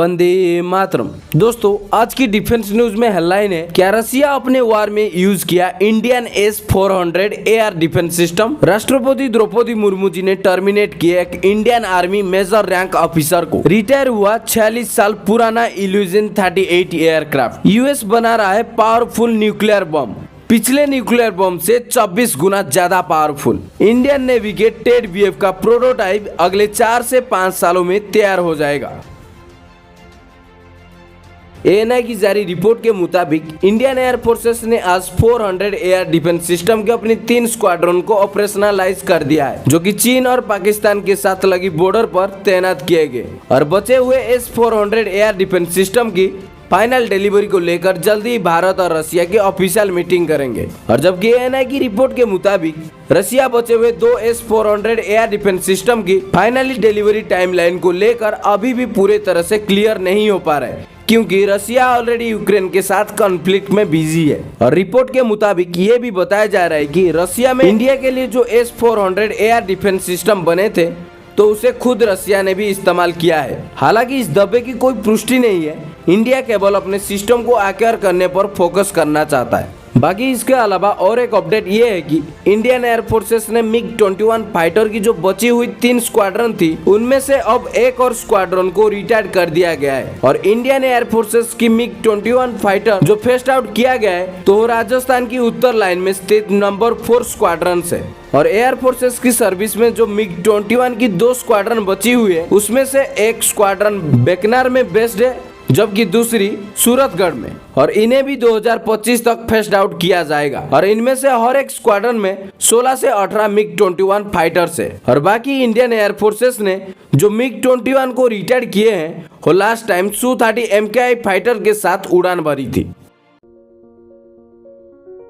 वंदे मातरम। दोस्तों आज की डिफेंस न्यूज में हेडलाइन है, क्या रसिया अपने वार में यूज किया Indian S-400 air defence system. राष्ट्रपति द्रौपदी मुर्मू जी ने टर्मिनेट किया एक Indian army major rank officer को। रिटायर हुआ 46 साल पुराना इल्यूजन 38 एयरक्राफ्ट। यूएस बना रहा है पावरफुल न्यूक्लियर बम, पिछले न्यूक्लियर बम से 24 गुना ज्यादा पावरफुल। इंडियन नेवी के टेड-VF का प्रोटोटाइप अगले 4 से 5 सालों में तैयार हो जाएगा। ANI की जारी रिपोर्ट के मुताबिक इंडियन एयर फोर्सेस ने आज 400 एयर डिफेंस सिस्टम के अपनी 3 स्क्वाड्रन को ऑपरेशनलाइज कर दिया है, जो कि चीन और पाकिस्तान के साथ लगी बॉर्डर पर तैनात किए गए। और बचे हुए S-400 एयर डिफेंस सिस्टम की फाइनल डिलीवरी को लेकर जल्दी ही भारत और रसिया की ऑफिशियल मीटिंग करेंगे। और जबकि ANI की रिपोर्ट के मुताबिक रसिया बचे हुए 2 S-400 एयर डिफेंस सिस्टम की फाइनली डिलीवरी टाइमलाइन को लेकर अभी भी पूरे तरह से क्लियर नहीं हो पा रहे, क्योंकि रसिया ऑलरेडी यूक्रेन के साथ कॉन्फ्लिक्ट में बिजी है। और रिपोर्ट के मुताबिक ये भी बताया जा रहा है कि रसिया में इंडिया के लिए जो S-400 एयर डिफेंस सिस्टम बने थे, तो उसे खुद रसिया ने भी इस्तेमाल किया है। हालांकि इस दावे की कोई पुष्टि नहीं है। इंडिया केवल अपने सिस्टम को एक्वायर करने पर फोकस करना चाहता है। बाकी इसके अलावा और एक अपडेट ये है कि इंडियन एयर फोर्सेस ने MiG-21 फाइटर की जो बची हुई 3 स्क्वाड्रन थी, उनमें से अब एक और स्क्वाड्रन को रिटायर कर दिया गया है। और इंडियन एयर फोर्सेस की MiG-21 फाइटर जो फेस्ट आउट किया गया है, तो राजस्थान की उत्तर लाइन में स्थित नंबर 4 स्क्वाड्रन से। और एयर फोर्सेस की सर्विस में जो MiG-21 की 2 स्क्वाड्रन बची हुई है, उसमें से एक स्क्वाड्रन बेकनार में बेस्ड है, जबकि दूसरी सूरतगढ़ में। और इन्हें भी 2025 तक फेस्ड आउट किया जाएगा। और इनमें से हर एक स्क्वाड्रन में 16 से 18 MiG-21 फाइटर्स है। और बाकी इंडियन एयर फोर्सेस ने जो MiG-21 को रिटायर किए हैं, वो last time Su-30 MKI fighter के साथ उड़ान भरी थी।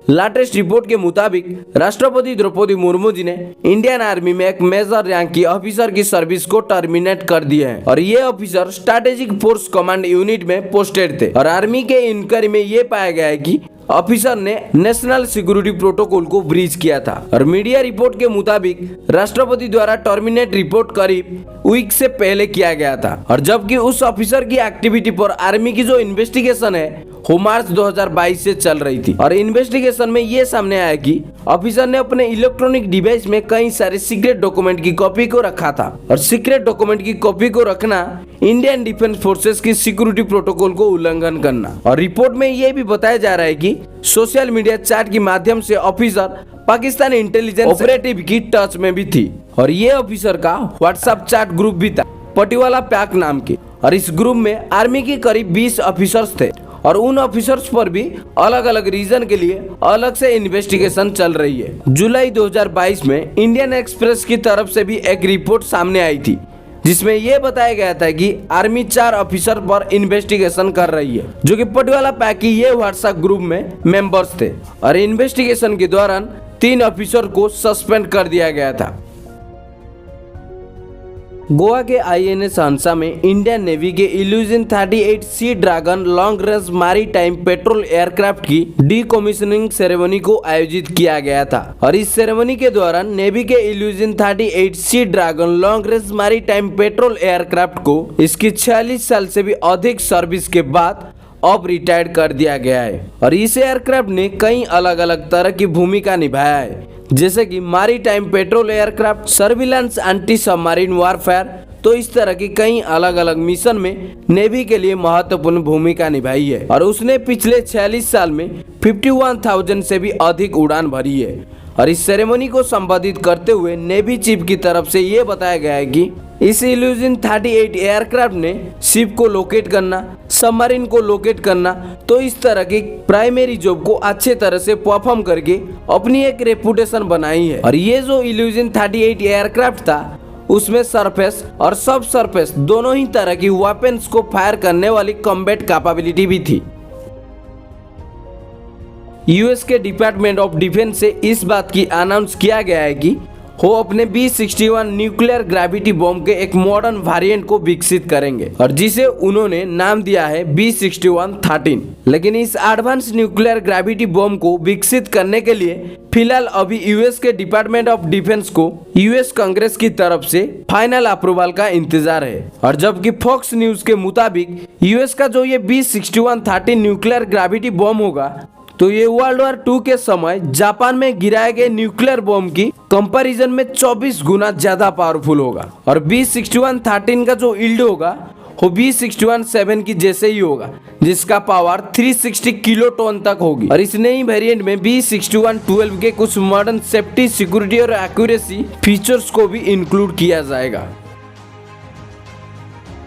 लेटेस्ट रिपोर्ट के मुताबिक राष्ट्रपति द्रौपदी मुर्मू जी ने इंडियन आर्मी में एक मेजर रैंक की ऑफिसर की सर्विस को टर्मिनेट कर दिया है। और ये officer strategic force command unit में पोस्टेड थे। और आर्मी के इंक्वायरी में ये पाया गया है कि ऑफिसर ने नेशनल सिक्योरिटी प्रोटोकॉल को ब्रीच किया था। और मीडिया रिपोर्ट के मुताबिक राष्ट्रपति द्वारा टर्मिनेट रिपोर्ट करीब वीक से पहले किया गया था। और जबकि उस ऑफिसर की एक्टिविटी पर आर्मी की जो इन्वेस्टिगेशन है, वो मार्च 2022 से चल रही थी। और इन्वेस्टिगेशन में ये सामने आया कि ऑफिसर ने अपने इलेक्ट्रॉनिक डिवाइस में कई सारे सीक्रेट डॉक्यूमेंट की कॉपी को रखा था। और सीक्रेट डॉक्यूमेंट की कॉपी को रखना इंडियन डिफेंस फोर्सेस की सिक्योरिटी प्रोटोकॉल को उल्लंघन करना। और रिपोर्ट में ये भी बताया जा रहा है कि सोशल मीडिया चैट के माध्यम से ऑफिसर पाकिस्तान इंटेलिजेंस ऑपरेटिव की टच में भी थी। और ये ऑफिसर का व्हाट्सएप चैट ग्रुप भी था, पटिवाला पैक नाम के। और इस ग्रुप में आर्मी के करीब 20 ऑफिसर्स थे। और उन ऑफिसर्स पर भी अलग अलग रीजन के लिए अलग से इन्वेस्टिगेशन चल रही है। जुलाई 2022 में इंडियन एक्सप्रेस की तरफ से भी एक रिपोर्ट सामने आई थी, जिसमें यह बताया गया था कि आर्मी 4 ऑफिसर पर इन्वेस्टिगेशन कर रही है, जो कि पटिवाला पैक की ये व्हाट्सएप ग्रुप में मेंबर्स थे। और इन्वेस्टिगेशन के दौरान 3 ऑफिसर को सस्पेंड कर दिया गया था। गोवा के INS हंसा में इंडियन नेवी के Ilyushin 38 Sea Dragon long range maritime patrol aircraft की डीकमीशनिंग सेरेमनी को आयोजित किया गया था। और इस सेरेमनी के दौरान नेवी के Ilyushin 38 Sea Dragon long range maritime patrol aircraft को इसकी 46 साल से भी अधिक सर्विस के बाद अब रिटायर कर दिया गया है। और इस एयरक्राफ्ट ने कई अलग अलग तरह की भूमिका निभाया है, जैसे कि maritime patrol aircraft, surveillance, anti submarine warfare. तो इस तरह की कई अलग अलग मिशन में नेवी के लिए महत्वपूर्ण भूमिका निभाई है। और उसने पिछले 46 साल में 51,000 से भी अधिक उड़ान भरी है। और इस सेरेमनी को संबोधित करते हुए नेवी चीफ की तरफ से ये बताया गया है कि इस इल्यूजन 38 एयरक्राफ्ट ने शिप को लोकेट करना, सबमरीन को लोकेट करना, तो इस तरह की प्राइमरी जॉब को अच्छे तरह से परफॉर्म करके अपनी एक रेपुटेशन बनाई है। और ये जो इल्यूजन 38 एयरक्राफ्ट था, उसमें सरफेस और सब सरफेस दोनों ही तरह की वेपन्स को फायर करने वाली कॉम्बैट कैपेबिलिटी भी थी। यूएस के डिपार्टमेंट ऑफ डिफेंस से इस बात की अनाउंस किया गया है कि वो अपने B61 न्यूक्लियर ग्रेविटी बॉम्ब के एक मॉडर्न वेरिएंट को विकसित करेंगे और जिसे उन्होंने नाम दिया है B61-13। लेकिन इस एडवांस न्यूक्लियर ग्रेविटी बॉम्ब को विकसित करने के लिए फिलहाल अभी यूएस के डिपार्टमेंट ऑफ डिफेंस को यूएस कांग्रेस की तरफ से फाइनल अप्रूवल का इंतजार है। और जबकि फॉक्स न्यूज के मुताबिक यूएस का जो ये B61-13 न्यूक्लियर ग्रेविटी बॉम्ब होगा तो ये वर्ल्ड वॉर 2 के समय जापान में गिराए गए न्यूक्लियर बॉम्ब की कंपैरिजन में 24 गुना ज्यादा पावरफुल होगा। और B61-13 का जो यील्ड होगा वो B61-7 की जैसे ही होगा, जिसका पावर 360 किलो टन तक होगी। और इस नई वेरिएंट में B61-12 के कुछ मॉडर्न सेफ्टी, सिक्योरिटी और एक्यूरेसी फीचर्स को भी इंक्लूड किया जाएगा।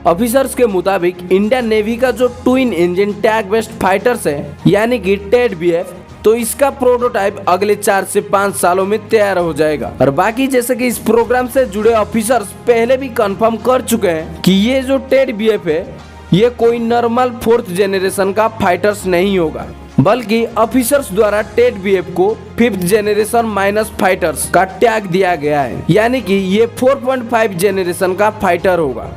ऑफिसर्स के मुताबिक इंडियन नेवी का जो twin engine tag based fighters है यानी कि TED-BF, तो इसका प्रोटोटाइप अगले 4 से 5 सालों में तैयार हो जाएगा। और बाकी जैसे कि इस प्रोग्राम से जुड़े ऑफिसर्स पहले भी कंफर्म कर चुके हैं कि ये जो TED-BF है ये कोई नॉर्मल 4th जनरेशन का फाइटर्स नहीं होगा, बल्कि ऑफिसर्स द्वारा TED-BF को 5th जनरेशन माइनस फाइटर्स का टैग दिया गया है, यानी कि ये 4.5 जनरेशन का फाइटर होगा।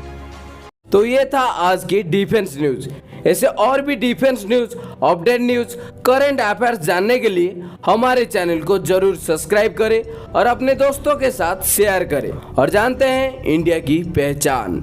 तो ये था आज की डिफेंस न्यूज। ऐसे और भी defence news, update news, current affairs जानने के लिए हमारे चैनल को जरूर सब्सक्राइब करें और अपने दोस्तों के साथ शेयर करें और जानते हैं इंडिया की पहचान।